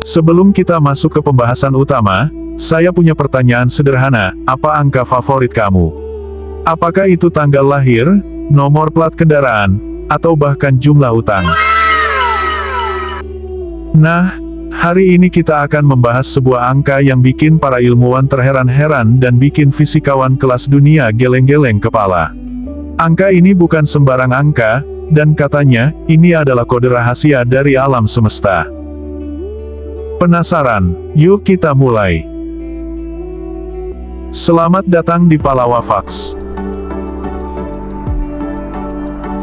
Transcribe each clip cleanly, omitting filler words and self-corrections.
Sebelum kita masuk ke pembahasan utama, saya punya pertanyaan sederhana, apa angka favorit kamu? Apakah itu tanggal lahir, nomor plat kendaraan, atau bahkan jumlah utang? Nah, hari ini kita akan membahas sebuah angka yang bikin para ilmuwan terheran-heran dan bikin fisikawan kelas dunia geleng-geleng kepala. Angka ini bukan sembarang angka, dan katanya, ini adalah kode rahasia dari alam semesta. Penasaran? Yuk kita mulai. Selamat datang di Palawa Facts,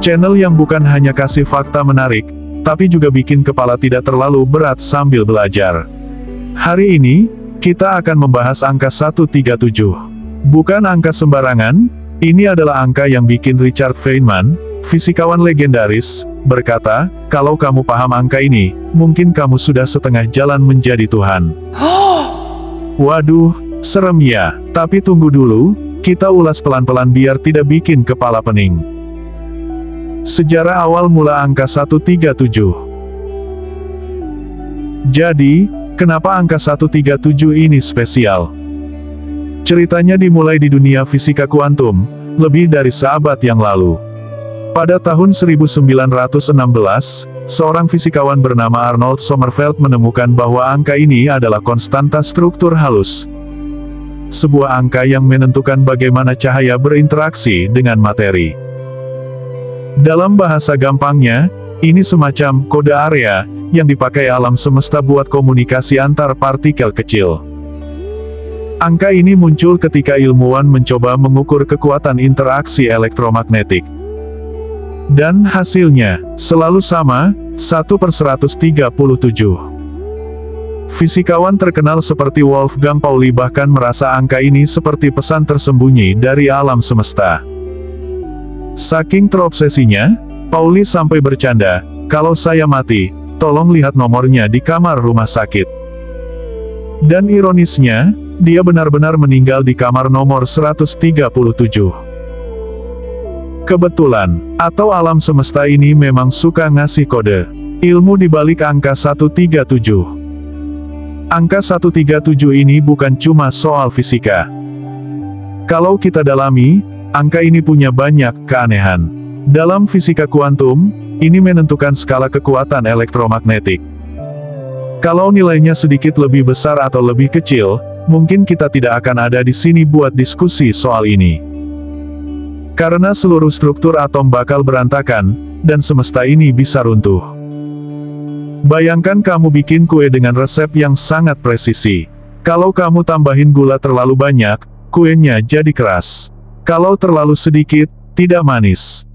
channel yang bukan hanya kasih fakta menarik, tapi juga bikin kepala tidak terlalu berat sambil belajar. Hari ini, kita akan membahas angka 137. Bukan angka sembarangan, ini adalah angka yang bikin Richard Feynman, fisikawan legendaris, berkata, kalau kamu paham angka ini, mungkin kamu sudah setengah jalan menjadi Tuhan. Waduh, serem ya. Tapi tunggu dulu, kita ulas pelan-pelan biar tidak bikin kepala pening. Sejarah awal mula angka 137. Jadi, kenapa angka 137 ini spesial? Ceritanya dimulai di dunia fisika kuantum, lebih dari seabad yang lalu. Pada tahun 1916, seorang fisikawan bernama Arnold Sommerfeld menemukan bahwa angka ini adalah konstanta struktur halus. Sebuah angka yang menentukan bagaimana cahaya berinteraksi dengan materi. Dalam bahasa gampangnya, ini semacam kode area yang dipakai alam semesta buat komunikasi antar partikel kecil. Angka ini muncul ketika ilmuwan mencoba mengukur kekuatan interaksi elektromagnetik. Dan hasilnya, selalu sama, 1/137. Fisikawan terkenal seperti Wolfgang Pauli bahkan merasa angka ini seperti pesan tersembunyi dari alam semesta. Saking terobsesinya, Pauli sampai bercanda, kalau saya mati, tolong lihat nomornya di kamar rumah sakit. Dan ironisnya, dia benar-benar meninggal di kamar nomor 137. Kebetulan, atau alam semesta ini memang suka ngasih kode ilmu di balik angka 137. Angka 137 ini bukan cuma soal fisika. Kalau kita dalami, angka ini punya banyak keanehan. Dalam fisika kuantum, ini menentukan skala kekuatan elektromagnetik. Kalau nilainya sedikit lebih besar atau lebih kecil, mungkin kita tidak akan ada di sini buat diskusi soal ini. Karena seluruh struktur atom bakal berantakan, dan semesta ini bisa runtuh. Bayangkan kamu bikin kue dengan resep yang sangat presisi. Kalau kamu tambahin gula terlalu banyak, kuenya jadi keras. Kalau terlalu sedikit, tidak manis.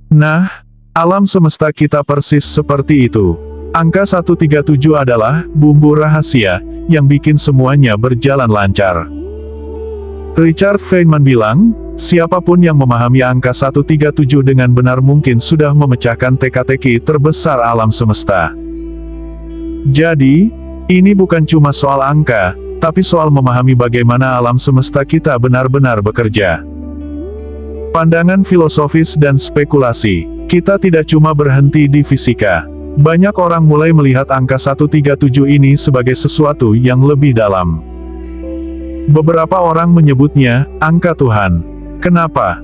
Nah, alam semesta kita persis seperti itu. Angka 137 adalah bumbu rahasia yang bikin semuanya berjalan lancar. Richard Feynman bilang, siapapun yang memahami angka 137 dengan benar mungkin sudah memecahkan teka-teki terbesar alam semesta. Jadi, ini bukan cuma soal angka, tapi soal memahami bagaimana alam semesta kita benar-benar bekerja. Pandangan filosofis dan spekulasi, kita tidak cuma berhenti di fisika. Banyak orang mulai melihat angka 137 ini sebagai sesuatu yang lebih dalam. Beberapa orang menyebutnya angka Tuhan. Kenapa?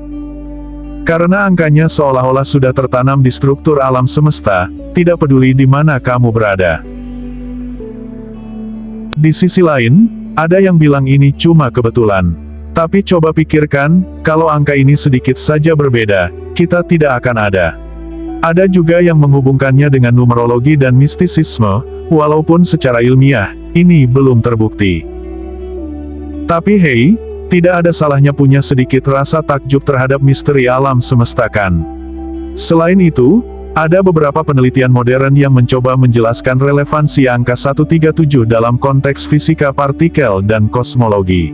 Karena angkanya seolah-olah sudah tertanam di struktur alam semesta, tidak peduli di mana kamu berada. Di sisi lain, ada yang bilang ini cuma kebetulan. Tapi coba pikirkan, kalau angka ini sedikit saja berbeda, kita tidak akan ada. Ada juga yang menghubungkannya dengan numerologi dan mistisisme, walaupun secara ilmiah, ini belum terbukti. Tapi hey, tidak ada salahnya punya sedikit rasa takjub terhadap misteri alam semesta kan? Selain itu, ada beberapa penelitian modern yang mencoba menjelaskan relevansi angka 137 dalam konteks fisika partikel dan kosmologi.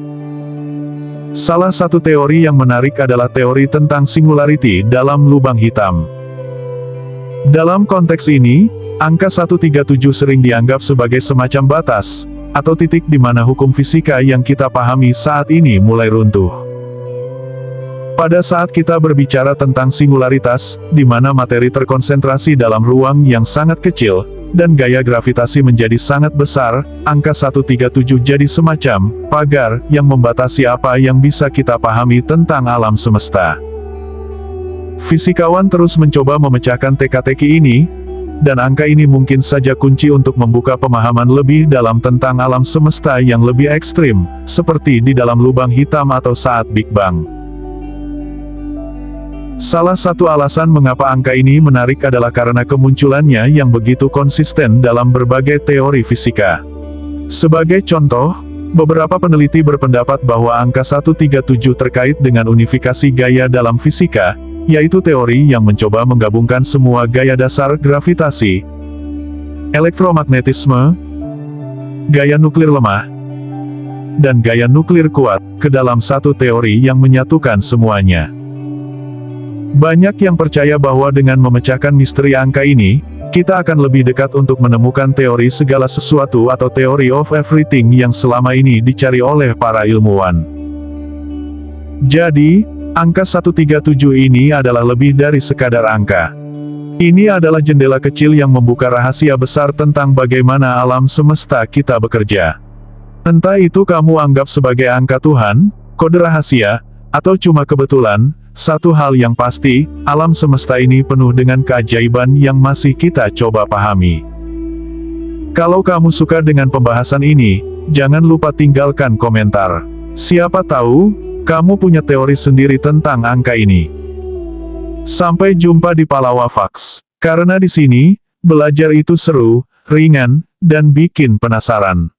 Salah satu teori yang menarik adalah teori tentang singularity dalam lubang hitam. Dalam konteks ini, angka 137 sering dianggap sebagai semacam batas, atau titik di mana hukum fisika yang kita pahami saat ini mulai runtuh. Pada saat kita berbicara tentang singularitas, di mana materi terkonsentrasi dalam ruang yang sangat kecil, dan gaya gravitasi menjadi sangat besar, angka 137 jadi semacam pagar yang membatasi apa yang bisa kita pahami tentang alam semesta. Fisikawan terus mencoba memecahkan teka-teki ini, dan angka ini mungkin saja kunci untuk membuka pemahaman lebih dalam tentang alam semesta yang lebih ekstrim, seperti di dalam lubang hitam atau saat Big Bang. Salah satu alasan mengapa angka ini menarik adalah karena kemunculannya yang begitu konsisten dalam berbagai teori fisika. Sebagai contoh, beberapa peneliti berpendapat bahwa angka 137 terkait dengan unifikasi gaya dalam fisika, yaitu teori yang mencoba menggabungkan semua gaya dasar gravitasi, elektromagnetisme, gaya nuklir lemah, dan gaya nuklir kuat, ke dalam satu teori yang menyatukan semuanya. Banyak yang percaya bahwa dengan memecahkan misteri angka ini, kita akan lebih dekat untuk menemukan teori segala sesuatu atau theory of everything yang selama ini dicari oleh para ilmuwan. Jadi, angka 137 ini adalah lebih dari sekadar angka. Ini adalah jendela kecil yang membuka rahasia besar tentang bagaimana alam semesta kita bekerja. Entah itu kamu anggap sebagai angka Tuhan, kode rahasia, atau cuma kebetulan, satu hal yang pasti, alam semesta ini penuh dengan keajaiban yang masih kita coba pahami. Kalau kamu suka dengan pembahasan ini, jangan lupa tinggalkan komentar. Siapa tahu, kamu punya teori sendiri tentang angka ini. Sampai jumpa di Palawa Facts. Karena di sini, belajar itu seru, ringan, dan bikin penasaran.